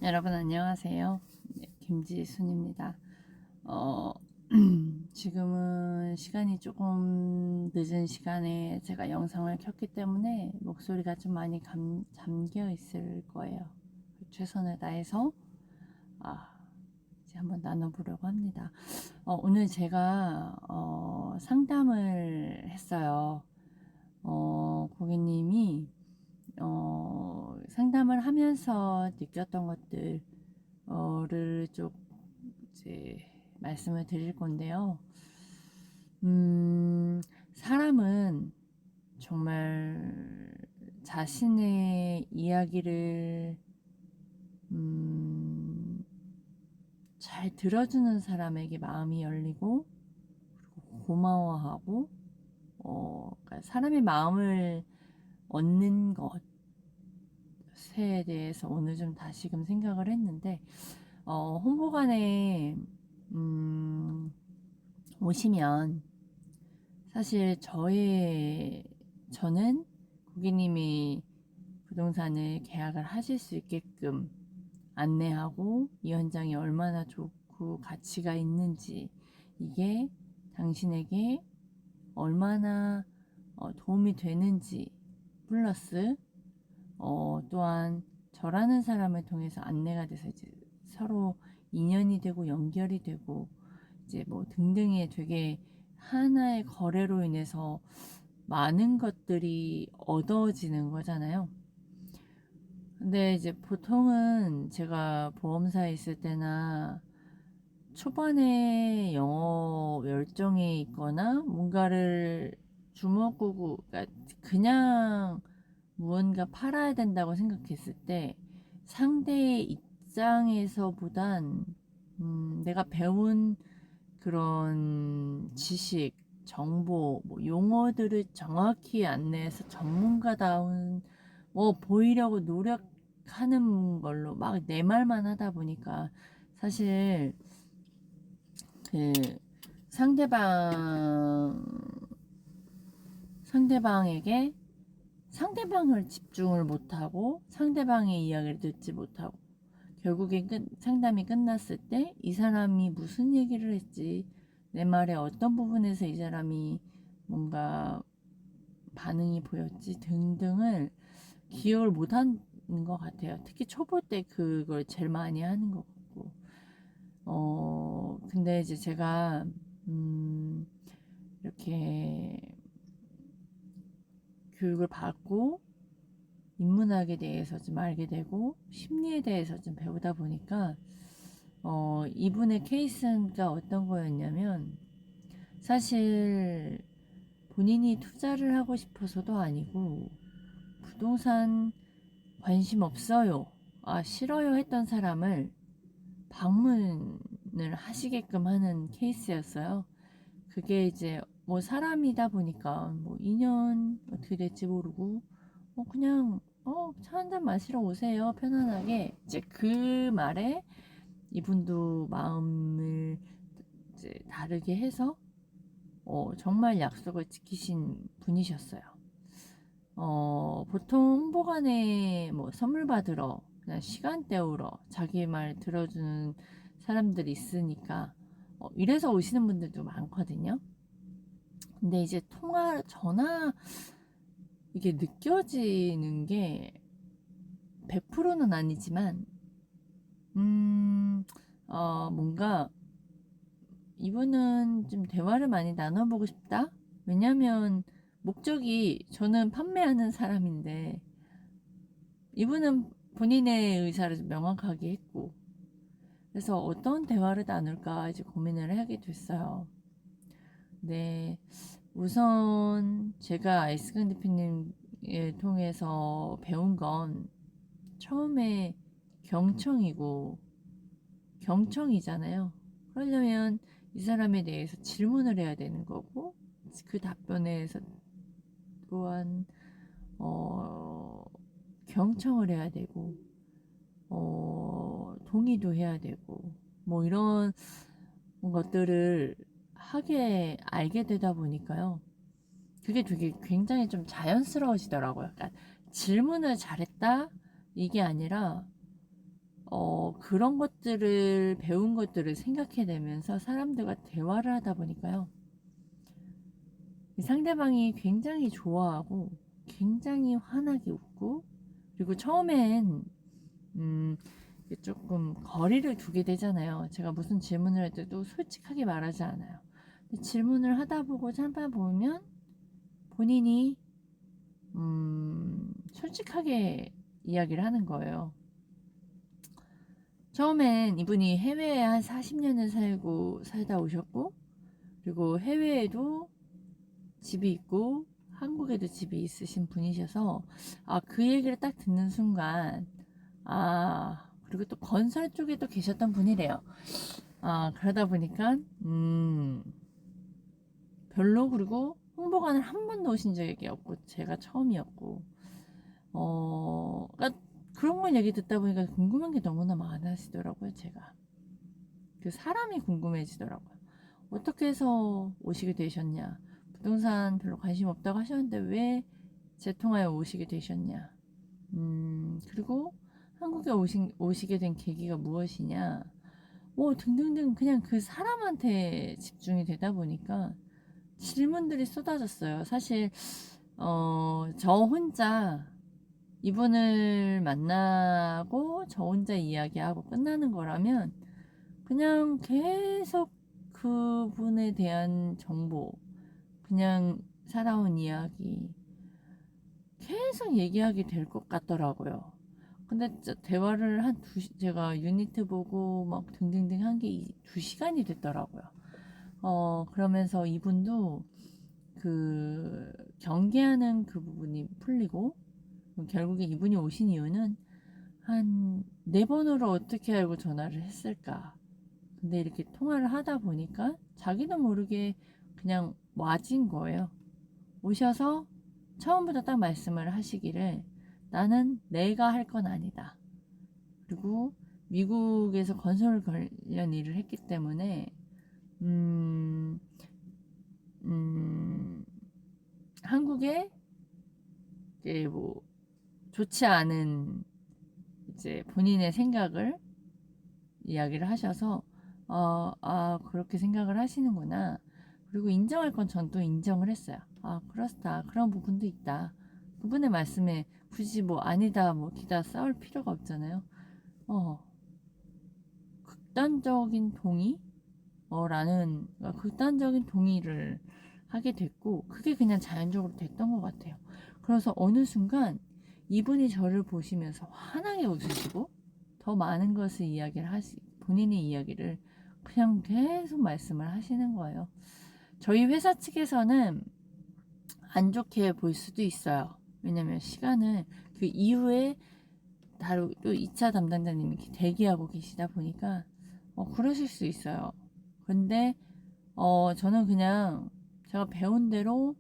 여러분 안녕하세요. 네, 김지순입니다. 어, 지금은 시간이 조금 늦은 시간에 제가 영상을 켰기 때문에 목소리가 좀 많이 잠겨 있을 거예요. 최선을 다해서 이제 한번 나눠보려고 합니다. 오늘 제가 상담을 했어요. 고객님이 상담을 하면서 느꼈던 것들을 좀 이제 말씀을 드릴 건데요. 사람은 정말 자신의 이야기를 잘 들어주는 사람에게 마음이 열리고 고마워하고 그러니까 사람의 마음을 얻는 것에 대해서 오늘 좀 다시금 생각을 했는데 홍보관에 오시면 사실 저는 고객님이 부동산을 계약을 하실 수 있게끔 안내하고 이 현장이 얼마나 좋고 가치가 있는지 이게 당신에게 얼마나 도움이 되는지 플러스 또한 저라는 사람을 통해서 안내가 돼서 이제 서로 인연이 되고 연결이 되고 이제 뭐 등등의 되게 하나의 거래로 인해서 많은 것들이 얻어지는 거잖아요. 근데 이제 보통은 제가 보험사에 있을 때나 초반에 영어 열정에 있거나 뭔가를 주먹구구, 그러니까 그냥 무언가 팔아야 된다고 생각했을 때 상대의 입장에서보단 내가 배운 그런 지식, 정보, 뭐 용어들을 정확히 안내해서 전문가다운 보이려고 노력하는 걸로 막 내 말만 하다 보니까 사실 그 상대방 상대방에게 상대방을 집중을 못하고 상대방의 이야기를 듣지 못하고 결국에 상담이 끝났을 때 이 사람이 무슨 얘기를 했지, 내 말의 어떤 부분에서 이 사람이 뭔가 반응이 보였지 등등을 기억을 못하는 것 같아요. 특히 초보 때 그걸 제일 많이 하는 것 같고 근데 이제 제가 이렇게 교육을 받고 인문학에 대해서 좀 알게 되고 심리에 대해서 좀 배우다 보니까 이분의 케이스가 어떤 거였냐면 사실 본인이 투자를 하고 싶어서도 아니고 부동산 관심 없어요, 싫어요 했던 사람을 방문을 하시게끔 하는 케이스였어요. 그게 이제 뭐 사람이다 보니까 뭐 인연 어떻게 될지 모르고 그냥 차 한잔 마시러 오세요 편안하게, 이제 그 말에 이분도 마음을 이제 다르게 해서 정말 약속을 지키신 분이셨어요. 보통 홍보관에 뭐 선물 받으러 그냥 시간 때우러 자기 말 들어주는 사람들이 있으니까 이래서 오시는 분들도 많거든요. 근데 이제 전화 이게 느껴지는 게 100%는 아니지만 뭔가 이분은 좀 대화를 많이 나눠보고 싶다? 왜냐면 목적이, 저는 판매하는 사람인데 이분은 본인의 의사를 좀 명확하게 했고, 그래서 어떤 대화를 나눌까 이제 고민을 하게 됐어요. 네, 우선 제가 아이스크림 대표님을 통해서 배운 건 처음에 경청이고 경청이잖아요. 그러려면 이 사람에 대해서 질문을 해야 되는 거고 그 답변에서 또한 경청을 해야 되고 동의도 해야 되고 뭐 이런 것들을 알게 되다 보니까요. 그게 되게 굉장히 좀 자연스러워지더라고요. 그러니까 질문을 잘했다 이게 아니라 그런 것들을 배운 것들을 생각해내면서 사람들과 대화를 하다 보니까요. 상대방이 굉장히 좋아하고 굉장히 환하게 웃고, 그리고 처음엔 조금 거리를 두게 되잖아요. 제가 무슨 질문을 할 때도 솔직하게 말하지 않아요. 근데 질문을 하다 보고 참다 보면 본인이 솔직하게 이야기를 하는 거예요. 처음엔 이분이 해외에 한 40년을 살다 오셨고, 그리고 해외에도 집이 있고 한국에도 집이 있으신 분이셔서, 그 얘기를 딱 듣는 순간, 그리고 또 건설 쪽에도 계셨던 분이래요. 그러다 보니까 별로, 그리고 홍보관을 한 번도 오신 적이 없고 제가 처음이었고, 그러니까 그런 걸 얘기 듣다 보니까 궁금한 게 너무나 많으시더라고요. 제가 그 사람이 궁금해지더라고요. 어떻게 해서 오시게 되셨냐, 부동산 별로 관심 없다고 하셨는데 왜 제 통화에 오시게 되셨냐, 그리고 한국에 오시게 된 계기가 무엇이냐, 등등등, 그냥 그 사람한테 집중이 되다 보니까 질문들이 쏟아졌어요. 사실 저 혼자 이분을 만나고 저 혼자 이야기하고 끝나는 거라면 그냥 계속 그분에 대한 정보, 그냥 살아온 이야기 계속 얘기하게 될 것 같더라고요. 근데 대화를 제가 유니트 보고 막 등등등 한 게 2시간이 됐더라고요. 그러면서 이분도 그 경계하는 그 부분이 풀리고, 결국에 이분이 오신 이유는 한 4번으로 어떻게 알고 전화를 했을까. 근데 이렇게 통화를 하다 보니까 자기도 모르게 그냥 와진 거예요. 오셔서 처음부터 딱 말씀을 하시기를, 나는 내가 할 건 아니다. 그리고 미국에서 건설 관련 일을 했기 때문에 한국에 이제 뭐 좋지 않은 이제 본인의 생각을 이야기를 하셔서, 그렇게 생각을 하시는구나. 그리고 인정할 건 전 또 인정을 했어요. 그렇다. 그런 부분도 있다. 그분의 말씀에 굳이 뭐 아니다, 뭐 기다 싸울 필요가 없잖아요. 극단적인 동의? 극단적인 동의를 하게 됐고, 그게 그냥 자연적으로 됐던 것 같아요. 그래서 어느 순간 이분이 저를 보시면서 환하게 웃으시고, 더 많은 것을 본인의 이야기를 그냥 계속 말씀을 하시는 거예요. 저희 회사 측에서는 안 좋게 볼 수도 있어요. 왜냐면 시간을 그 이후에 또 2차 담당자님이 대기하고 계시다 보니까 그러실 수 있어요. 근데 저는 그냥 제가 배운 대로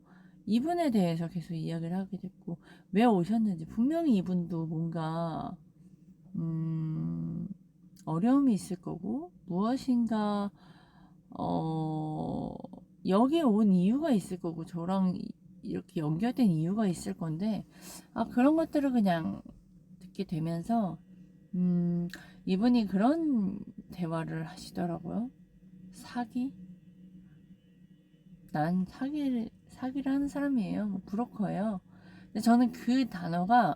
이분에 대해서 계속 이야기를 하게 됐고, 왜 오셨는지, 분명히 이분도 뭔가 어려움이 있을 거고, 무엇인가 여기에 온 이유가 있을 거고, 저랑 이렇게 연결된 이유가 있을 건데, 그런 것들을 그냥 듣게 되면서 이분이 그런 대화를 하시더라고요. 사기? 난 사기를 하는 사람이에요. 뭐 브로커예요. 근데 저는 그 단어가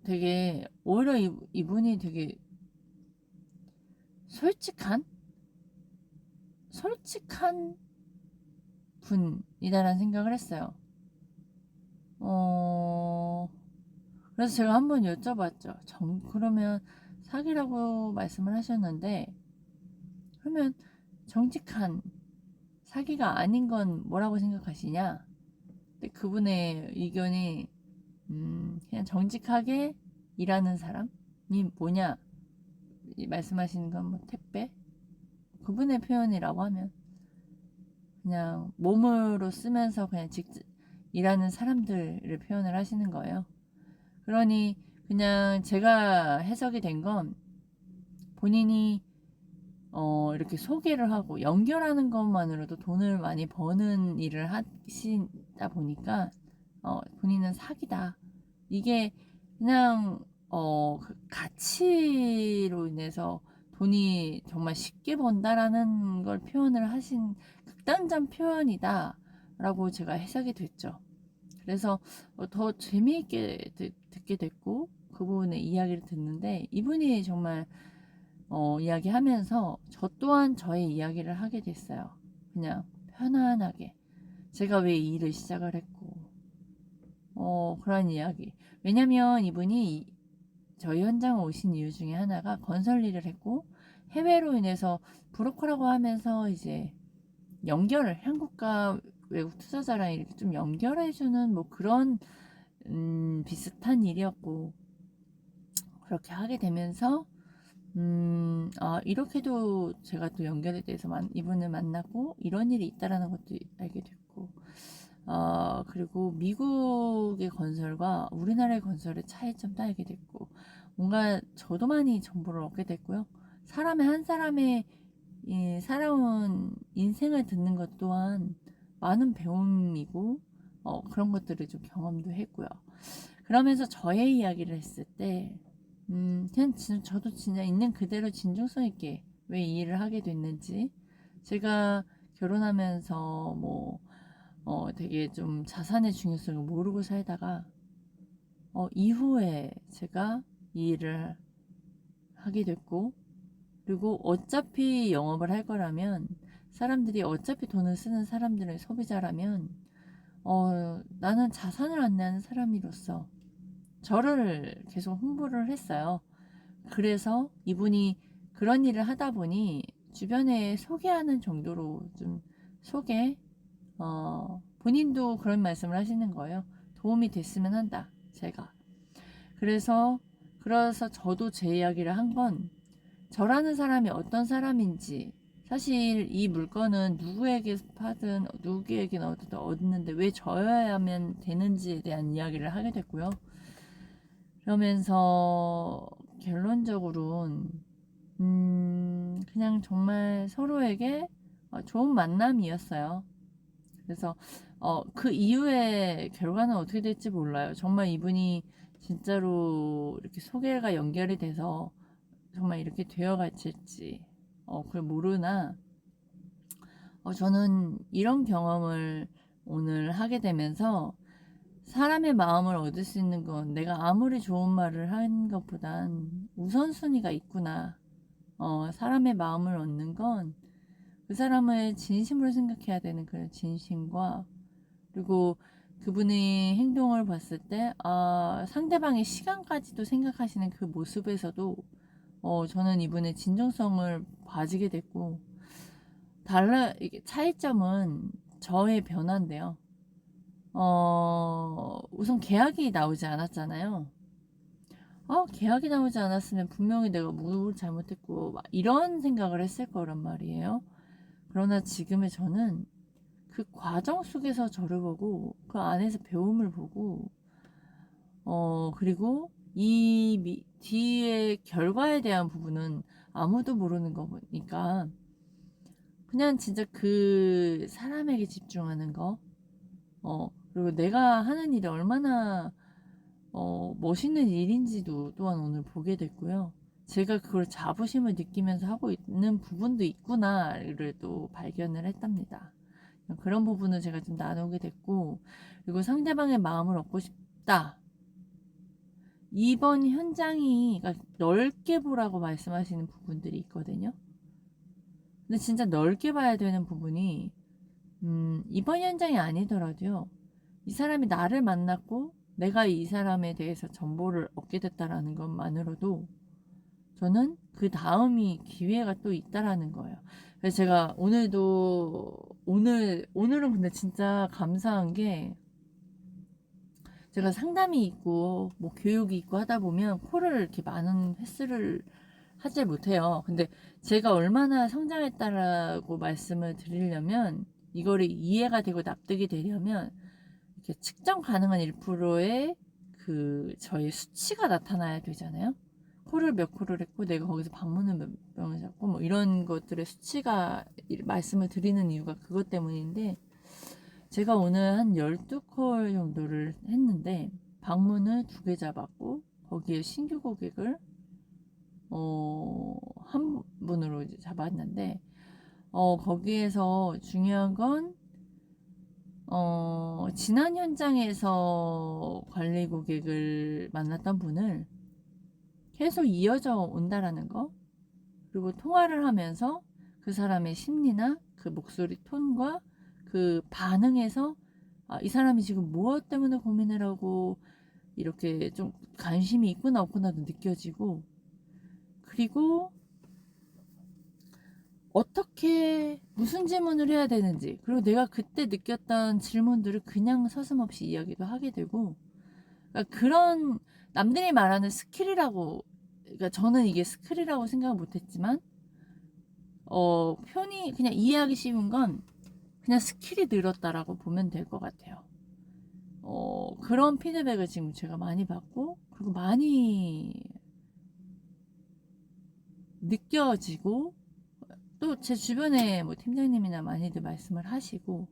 되게, 오히려 이분이 되게 솔직한 분이다라는 생각을 했어요. 그래서 제가 한번 여쭤봤죠. 그러면 사기라고 말씀을 하셨는데, 그러면 정직한 사기가 아닌 건 뭐라고 생각하시냐? 근데 그분의 의견이 그냥 정직하게 일하는 사람이 뭐냐? 말씀하시는 건 뭐 택배? 그분의 표현이라고 하면 그냥 몸으로 쓰면서 그냥 일하는 사람들을 표현을 하시는 거예요. 그러니 그냥 제가 해석이 된 건, 본인이 이렇게 소개를 하고 연결하는 것만으로도 돈을 많이 버는 일을 하시다 보니까 본인은 사기다. 이게 그냥 그 가치로 인해서 돈이 정말 쉽게 번다라는 걸 표현을 하신 극단적 표현이다라고 제가 해석이 됐죠. 그래서 더 재미있게 듣게 됐고 그 부분의 이야기를 듣는데 이분이 정말 이야기하면서 저 또한 저의 이야기를 하게 됐어요. 그냥 편안하게 제가 왜 이 일을 시작을 했고 그런 이야기. 왜냐면 이분이 저희 현장 오신 이유 중에 하나가 건설 일을 했고 해외로 인해서 브로커라고 하면서 이제 연결을 한국과 외국 투자자랑 이렇게 좀 연결해주는 뭐 그런 비슷한 일이었고 그렇게 하게 되면서 이렇게도 제가 또 연결에 대해서 이분을 만나고 이런 일이 있다라는 것도 알게 됐고 그리고 미국의 건설과 우리나라의 건설의 차이점도 알게 됐고 뭔가 저도 많이 정보를 얻게 됐고요. 한 사람의 살아온 인생을 듣는 것 또한 많은 배움이고 그런 것들을 좀 경험도 했고요. 그러면서 저의 이야기를 했을 때 그냥 저도 진짜 있는 그대로 진정성 있게 왜 이 일을 하게 됐는지 제가 결혼하면서 뭐 되게 좀 자산의 중요성을 모르고 살다가 이후에 제가 이 일을 하게 됐고 그리고 어차피 영업을 할 거라면 사람들이 어차피 돈을 쓰는 사람들의 소비자라면 나는 자산을 안내하는 사람으로서 저를 계속 홍보를 했어요. 그래서 이분이 그런 일을 하다 보니 주변에 소개하는 정도로 좀 본인도 그런 말씀을 하시는 거예요. 도움이 됐으면 한다, 제가. 그래서 저도 제 이야기를 한 건 저라는 사람이 어떤 사람인지 사실 이 물건은 누구에게 파든 누구에게나 얻는데 왜 저여야만 되는지에 대한 이야기를 하게 됐고요. 그러면서 결론적으로는 그냥 정말 서로에게 좋은 만남이었어요. 그래서 그 이후에 결과는 어떻게 될지 몰라요. 정말 이분이 진짜로 이렇게 소개가 연결이 돼서 정말 이렇게 되어갈지 그걸 모르나 저는 이런 경험을 오늘 하게 되면서 사람의 마음을 얻을 수 있는 건 내가 아무리 좋은 말을 한 것보단 우선순위가 있구나. 사람의 마음을 얻는 건 그 사람을 진심으로 생각해야 되는 그런 진심과 그리고 그분의 행동을 봤을 때 상대방의 시간까지도 생각하시는 그 모습에서도 저는 이분의 진정성을 봐지게 됐고 이게 차이점은 저의 변화인데요. 우선 계약이 나오지 않았잖아요. 계약이 나오지 않았으면 분명히 내가 뭘 잘못했고 막 이런 생각을 했을 거란 말이에요. 그러나 지금의 저는 그 과정 속에서 저를 보고 그 안에서 배움을 보고 그리고 이 뒤에 결과에 대한 부분은 아무도 모르는 거니까 그냥 진짜 그 사람에게 집중하는 거 그리고 내가 하는 일이 얼마나 멋있는 일인지도 또한 오늘 보게 됐고요. 제가 그걸 자부심을 느끼면서 하고 있는 부분도 있구나를 또 발견을 했답니다. 그런 부분을 제가 좀 나누게 됐고 그리고 상대방의 마음을 얻고 싶다. 이번 현장이 그러니까 넓게 보라고 말씀하시는 부분들이 있거든요. 근데 진짜 넓게 봐야 되는 부분이 이번 현장이 아니더라도요. 이 사람이 나를 만났고 내가 이 사람에 대해서 정보를 얻게 됐다라는 것만으로도 저는 그 다음이 기회가 또 있다라는 거예요. 그래서 제가 오늘은 근데 진짜 감사한 게 제가 상담이 있고 뭐 교육이 있고 하다 보면 콜을 이렇게 많은 횟수를 하지 못해요. 근데 제가 얼마나 성장했다라고 말씀을 드리려면 이거를 이해가 되고 납득이 되려면 이렇게 측정 가능한 1%의 그 저희 수치가 나타나야 되잖아요. 콜을 몇 콜을 했고 내가 거기서 방문을 몇 명을 잡고 뭐 이런 것들의 수치가 말씀을 드리는 이유가 그것 때문인데 제가 오늘 한 12콜 정도를 했는데 방문을 2개 잡았고 거기에 신규 고객을 한 분으로 이제 잡았는데 거기에서 중요한 건 지난 현장에서 관리 고객을 만났던 분을 계속 이어져 온다라는 거, 그리고 통화를 하면서 그 사람의 심리나 그 목소리 톤과 그 반응에서 이 사람이 지금 무엇 때문에 고민을 하고 이렇게 좀 관심이 있구나 없구나도 느껴지고, 그리고 어떻게 무슨 질문을 해야 되는지, 그리고 내가 그때 느꼈던 질문들을 그냥 서슴없이 이야기도 하게 되고, 그러니까 그런 남들이 말하는 스킬이라고, 그러니까 저는 이게 스킬이라고 생각을 못했지만 편히 그냥 이해하기 쉬운 건 그냥 스킬이 늘었다라고 보면 될 것 같아요. 그런 피드백을 지금 제가 많이 받고, 그리고 많이 느껴지고, 또 제 주변에 뭐 팀장님이나 많이들 말씀을 하시고,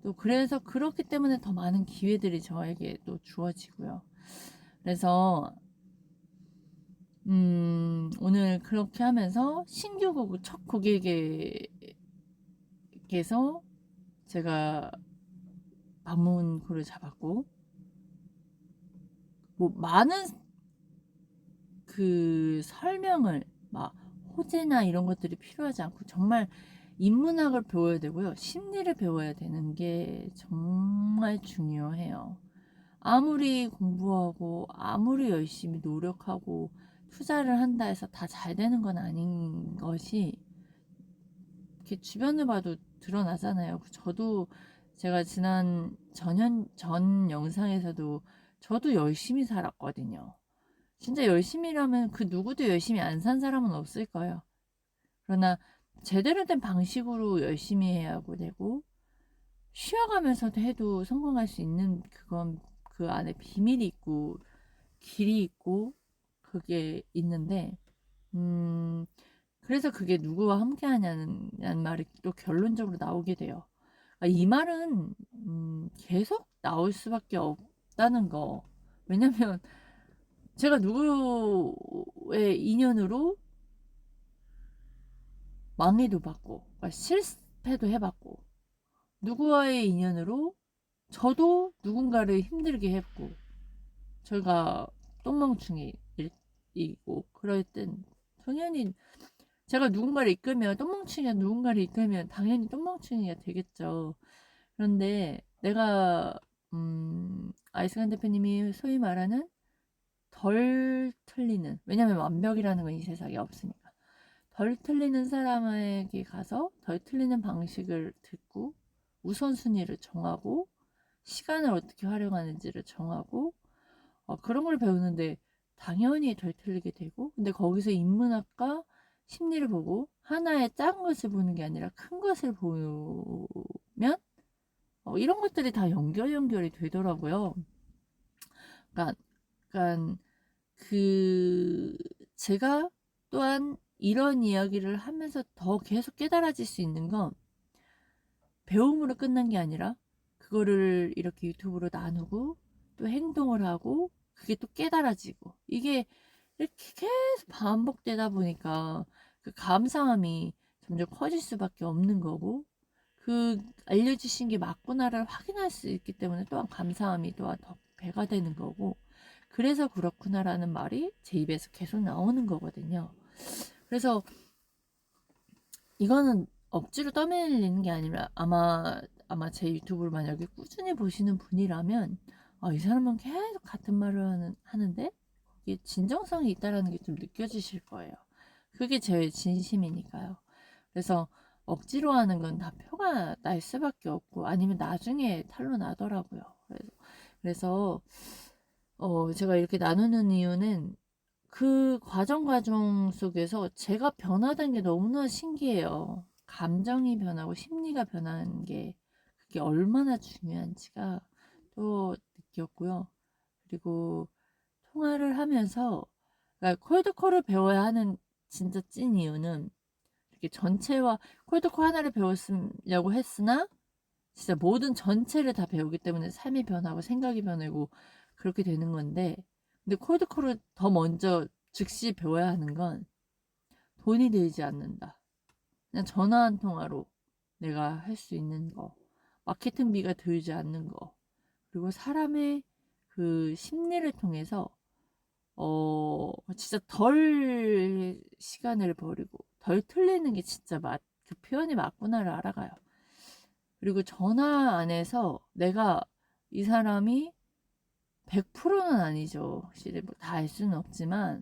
또 그래서 그렇기 때문에 더 많은 기회들이 저에게 또 주어지고요. 그래서 오늘 그렇게 하면서 신규 고객, 첫 고객에게서 제가 방문구를 잡았고, 뭐 많은 그 설명을 막 호재나 이런 것들이 필요하지 않고 정말 인문학을 배워야 되고요. 심리를 배워야 되는 게 정말 중요해요. 아무리 공부하고 아무리 열심히 노력하고 투자를 한다 해서 다 잘 되는 건 아닌 것이 이렇게 주변을 봐도 드러나잖아요. 저도 제가 지난 전 영상에서도 저도 열심히 살았거든요. 진짜 열심히라면 그 누구도 열심히 안 산 사람은 없을 거예요. 그러나 제대로 된 방식으로 열심히 해야 하고 되고, 쉬어가면서도 해도 성공할 수 있는, 그건 그 안에 비밀이 있고 길이 있고 그게 있는데, 그래서 그게 누구와 함께 하냐는 말이 또 결론적으로 나오게 돼요. 이 말은 계속 나올 수밖에 없다는 거. 왜냐면 제가 누구의 인연으로 망해도 봤고, 실패도 해봤고, 누구와의 인연으로 저도 누군가를 힘들게 했고, 저희가 똥멍충이이고, 그럴 땐 당연히 제가 누군가를 이끌면, 똥멍충이가 누군가를 이끌면 당연히 똥멍충이가 되겠죠. 그런데 내가 아이스간 대표님이 소위 말하는 덜 틀리는, 왜냐면 완벽이라는 건 이 세상에 없으니까, 덜 틀리는 사람에게 가서 덜 틀리는 방식을 듣고 우선순위를 정하고 시간을 어떻게 활용하는지를 정하고 그런 걸 배우는데 당연히 덜 틀리게 되고, 근데 거기서 인문학과 심리를 보고 하나의 작은 것을 보는 게 아니라 큰 것을 보면 이런 것들이 다 연결이 되더라고요. 그러니까 제가 또한 이런 이야기를 하면서 더 계속 깨달아질 수 있는 건 배움으로 끝난 게 아니라 그거를 이렇게 유튜브로 나누고 또 행동을 하고 그게 또 깨달아지고, 이게 이렇게 계속 반복되다 보니까 그 감사함이 점점 커질 수밖에 없는 거고, 그 알려주신 게 맞구나를 확인할 수 있기 때문에 또한 감사함이 또한 더 배가 되는 거고, 그래서 그렇구나라는 말이 제 입에서 계속 나오는 거거든요. 그래서 이거는 억지로 떠밀리는 게 아니라 아마 제 유튜브를 만약에 꾸준히 보시는 분이라면 이 사람은 계속 같은 말을 하는데 이게 진정성이 있다라는 게 좀 느껴지실 거예요. 그게 제 진심이니까요. 그래서 억지로 하는 건 다 표가 날 수밖에 없고, 아니면 나중에 탄로 나더라고요. 그래서 제가 이렇게 나누는 이유는 그 과정 속에서 제가 변화된 게 너무나 신기해요. 감정이 변하고 심리가 변하는 게 그게 얼마나 중요한지가 또 느꼈고요. 그리고 통화를 하면서, 그러니까 콜드콜을 배워야 하는 진짜 찐 이유는 이렇게 전체와 콜드콜 하나를 배웠으려고 했으나 진짜 모든 전체를 다 배우기 때문에 삶이 변하고 생각이 변하고 그렇게 되는 건데, 근데 콜드콜을 더 먼저 즉시 배워야 하는 건 돈이 들지 않는다. 그냥 전화 한 통화로 내가 할 수 있는 거, 마케팅비가 들지 않는 거, 그리고 사람의 그 심리를 통해서 진짜 덜 시간을 버리고 덜 틀리는 게 진짜 그 표현이 맞구나를 알아가요. 그리고 전화 안에서 내가 이 사람이 100%는 아니죠. 확실히 뭐 다 알 수는 없지만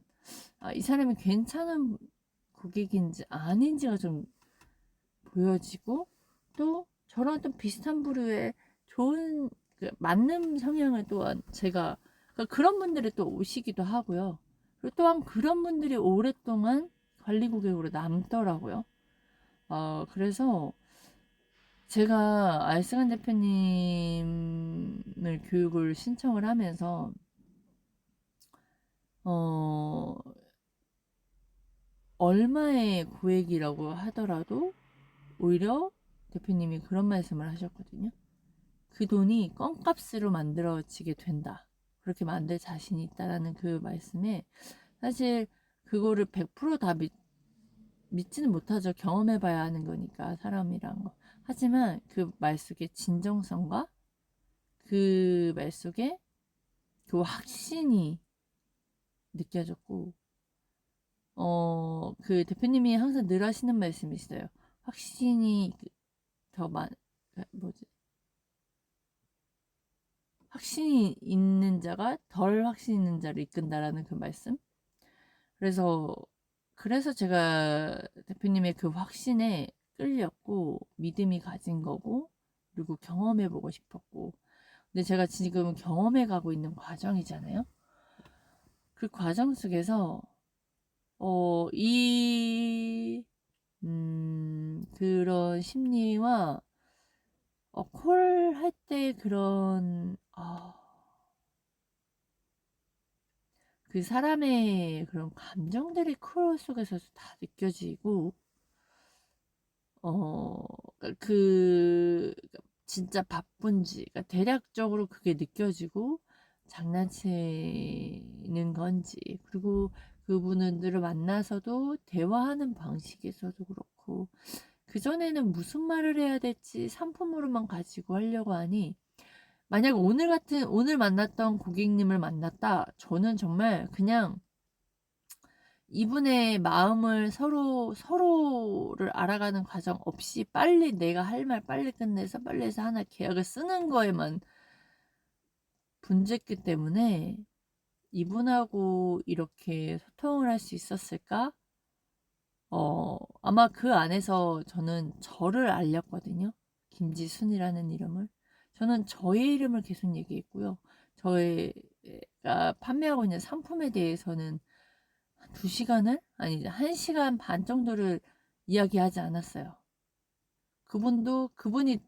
이 사람이 괜찮은 고객인지 아닌지가 좀 보여지고, 또 저랑 좀 비슷한 부류의 좋은 그 맞는 성향을 또한 제가 그런 분들이 또 오시기도 하고요. 그리고 또한 그런 분들이 오랫동안 관리 고객으로 남더라고요. 그래서 제가 알승한 대표님을 교육을 신청을 하면서 어, 얼마의 고액이라고 하더라도 오히려 대표님이 그런 말씀을 하셨거든요. 그 돈이 껌값으로 만들어지게 된다. 그렇게 만들 자신이 있다라는 그 말씀에 사실 그거를 100%다 믿지는 못하죠. 경험해봐야 하는 거니까 사람이란 거. 하지만 그 말 속에 진정성과 그 말 속에 그 확신이 느껴졌고, 그 대표님이 항상 늘 하시는 말씀이 있어요. 확신이 더 뭐지? 확신이 있는 자가 덜 확신 있는 자를 이끈다라는 그 말씀. 그래서 제가 대표님의 그 확신에 끌렸고 믿음이 가진 거고, 그리고 경험해보고 싶었고. 근데 제가 지금 경험해가고 있는 과정이잖아요. 그 과정 속에서 그런 심리와 콜 할 때 그런 그 사람의 그런 감정들이 콜 속에서 다 느껴지고, 그 진짜 바쁜지, 그러니까 대략적으로 그게 느껴지고 장난치는 건지, 그리고 그분들을 만나서도 대화하는 방식에서도 그렇고, 그전에는 무슨 말을 해야 될지 상품으로만 가지고 하려고 하니, 만약 오늘 만났던 고객님을 만났다. 저는 정말 그냥 이분의 마음을 서로를 알아가는 과정 없이 빨리 내가 할 말 빨리 끝내서 빨리 해서 하나 계약을 쓰는 거에만 분주했기 때문에 이분하고 이렇게 소통을 할 수 있었을까? 아마 그 안에서 저는 저를 알렸거든요. 김지순이라는 이름을. 저는 저의 이름을 계속 얘기했고요. 저희가 판매하고 있는 상품에 대해서는 2시간을? 아니, 1시간 반 정도를 이야기하지 않았어요. 그분이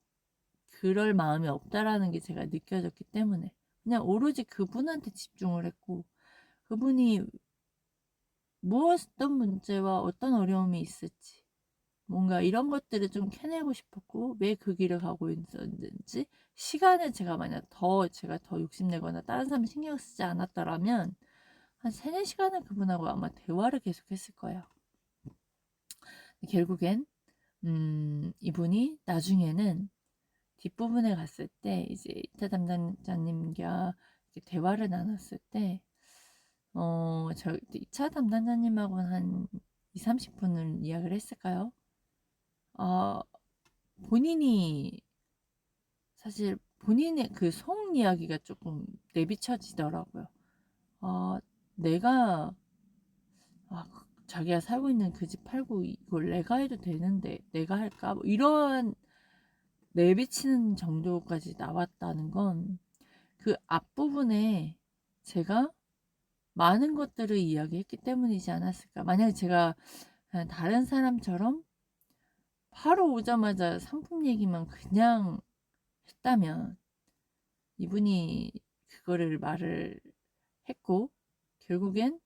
그럴 마음이 없다라는 게 제가 느껴졌기 때문에 그냥 오로지 그분한테 집중을 했고, 그분이 어떤 문제와 어떤 어려움이 있을지, 뭔가 이런 것들을 좀 캐내고 싶었고, 왜 그 길을 가고 있었는지, 시간을 제가 더 욕심내거나 다른 사람 신경 쓰지 않았더라면 한 3-4시간은 그분하고 아마 대화를 계속했을 거예요. 결국엔 이분이 나중에는 뒷부분에 갔을 때 이제 2차 담당자님과 대화를 나눴을 때 저 2차 담당자님하고는 한 2-30분을 이야기를 했을까요? 본인이 사실 본인의 그 속 이야기가 조금 내비쳐지더라고요. 내가 자기가 살고 있는 그 집 팔고 이걸 내가 해도 되는데 내가 할까? 뭐 이런 내비치는 정도까지 나왔다는 건 그 앞부분에 제가 많은 것들을 이야기했기 때문이지 않았을까. 만약에 제가 그냥 다른 사람처럼 바로 오자마자 상품 얘기만 그냥 했다면 이분이 그거를 말을 했고, 결국엔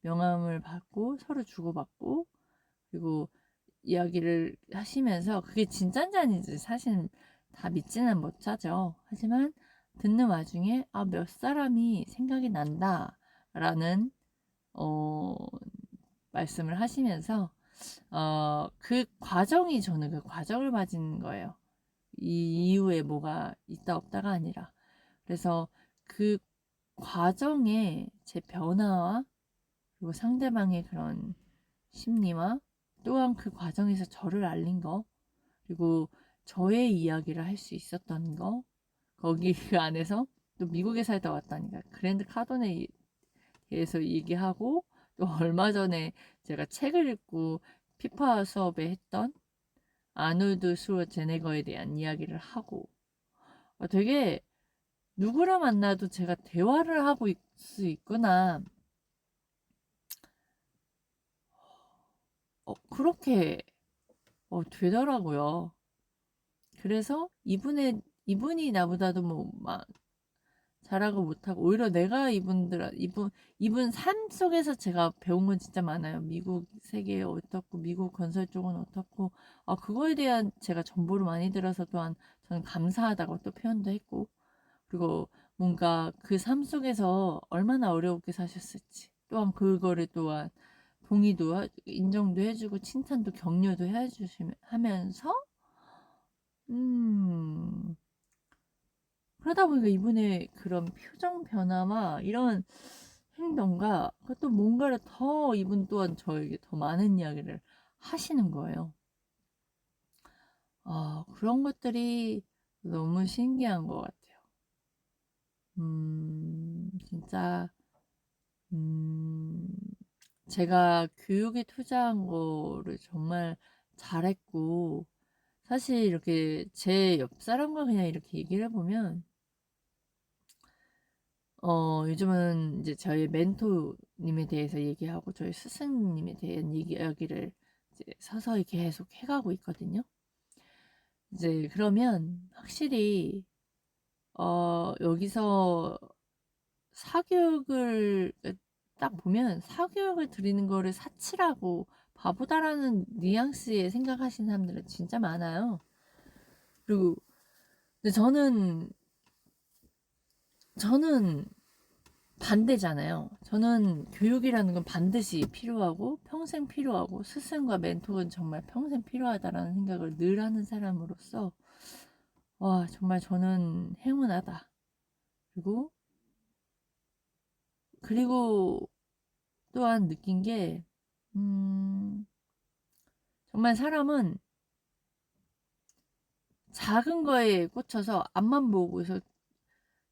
명함을 받고 서로 주고받고, 그리고 이야기를 하시면서 그게 진짠지 아닌지 사실 다 믿지는 못하죠. 하지만 듣는 와중에 몇 사람이 생각이 난다 라는 말씀을 하시면서 그 과정이 저는 그 과정을 맞은 거예요. 이 이후에 뭐가 있다 없다가 아니라. 그래서 그 과정에 제 변화와 그리고 상대방의 그런 심리와 또한 그 과정에서 저를 알린 거 그리고 저의 이야기를 할 수 있었던 거 거기 그 안에서 또 미국에 살다 왔다니까 그랜드 카더네에 대해서 얘기하고 또 얼마 전에 제가 책을 읽고 피파 수업에 했던 아놀드 슈워제네거에 대한 이야기를 하고 되게 누구를 만나도 제가 대화를 하고 수 있구나. 그렇게 되더라고요. 그래서 이분이 나보다도 뭐 막 잘하고 못하고 오히려 내가 이분 삶 속에서 제가 배운 건 진짜 많아요. 미국 세계 어떻고 미국 건설 쪽은 어떻고 그거에 대한 제가 정보를 많이 들어서 또한 저는 감사하다고 또 표현도 했고 그리고 뭔가 그 삶 속에서 얼마나 어렵게 사셨을지 또한 그거를 또한 동의도 인정도 해주고 칭찬도 격려도 하면서 그러다 보니까 이분의 그런 표정 변화와 이런 행동과 또 뭔가를 더 이분 또한 저에게 더 많은 이야기를 하시는 거예요. 그런 것들이 너무 신기한 것 같아요. 진짜 제가 교육에 투자한 거를 정말 잘했고 사실 이렇게 제 옆 사람과 그냥 이렇게 얘기를 해보면 요즘은 이제 저희 멘토님에 대해서 얘기하고 저희 스승님에 대한 이야기를 이제 서서히 계속 해가고 있거든요. 이제 그러면 확실히 여기서 사교육을 딱 보면 사교육을 드리는 거를 사치라고 바보다라는 뉘앙스에 생각하시는 사람들은 진짜 많아요. 그리고 근데 저는 반대잖아요. 저는 교육이라는 건 반드시 필요하고 평생 필요하고 스승과 멘토는 정말 평생 필요하다라는 생각을 늘 하는 사람으로서 와 정말 저는 행운하다. 그리고 또한 느낀 게 정말 사람은 작은 거에 꽂혀서 앞만 보고서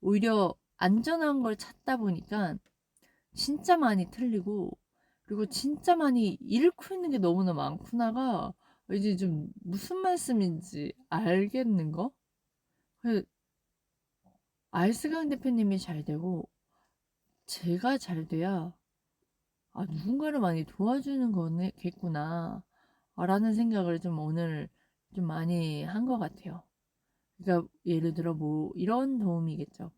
오히려 안전한 걸 찾다 보니까 진짜 많이 틀리고 그리고 진짜 많이 잃고 있는 게 너무나 많구나가 이제 좀 무슨 말씀인지 알겠는 거? 알스강 대표님이 잘 되고 제가 잘 돼야 누군가를 많이 도와주는 거겠구나 라는 생각을 좀 오늘 좀 많이 한 것 같아요. 그러니까 예를 들어 뭐 이런 도움이겠죠.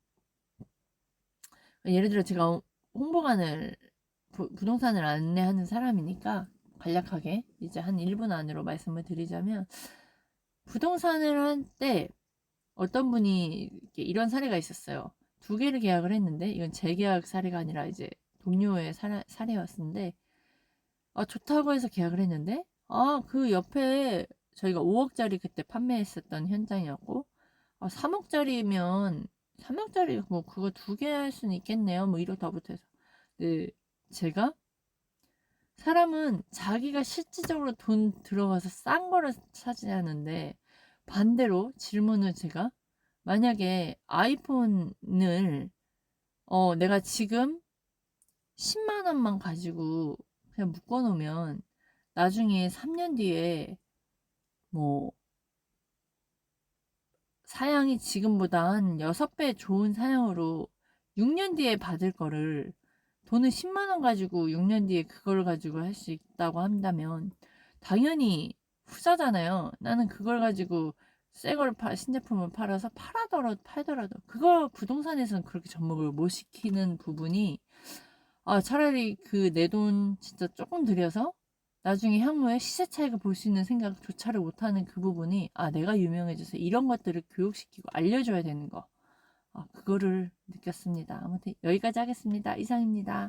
예를 들어 제가 홍보관을 부동산을 안내하는 사람이니까 간략하게 이제 한 1분 안으로 말씀을 드리자면 부동산을 할 때 어떤 분이 이런 사례가 있었어요. 2개를 계약을 했는데 이건 재계약 사례가 아니라 이제 동료의 사례였는데 좋다고 해서 계약을 했는데 그 옆에 저희가 5억짜리 그때 판매했었던 현장이었고 3억짜리면 3억짜리 뭐 그거 2개 할 수는 있겠네요. 뭐 이러다 붙어서 네, 제가 사람은 자기가 실질적으로 돈 들어가서 싼 거를 사지하는데 반대로 질문을 제가 만약에 아이폰을 내가 지금 10만 원만 가지고 그냥 묶어 놓으면 나중에 3년 뒤에 뭐 사양이 지금보다 한 6배 좋은 사양으로 6년 뒤에 받을 거를 돈을 10만 원 가지고 6년 뒤에 그걸 가지고 할 수 있다고 한다면 당연히 후자잖아요. 나는 그걸 가지고 새 걸 신제품을 팔아서 팔더라도 그걸 부동산에서는 그렇게 접목을 못 시키는 부분이 차라리 그 내 돈 진짜 조금 들여서 나중에 향후에 시세 차익을 볼 수 있는 생각조차를 못하는 그 부분이 내가 유명해져서 이런 것들을 교육시키고 알려줘야 되는 거 그거를 느꼈습니다. 아무튼 여기까지 하겠습니다. 이상입니다.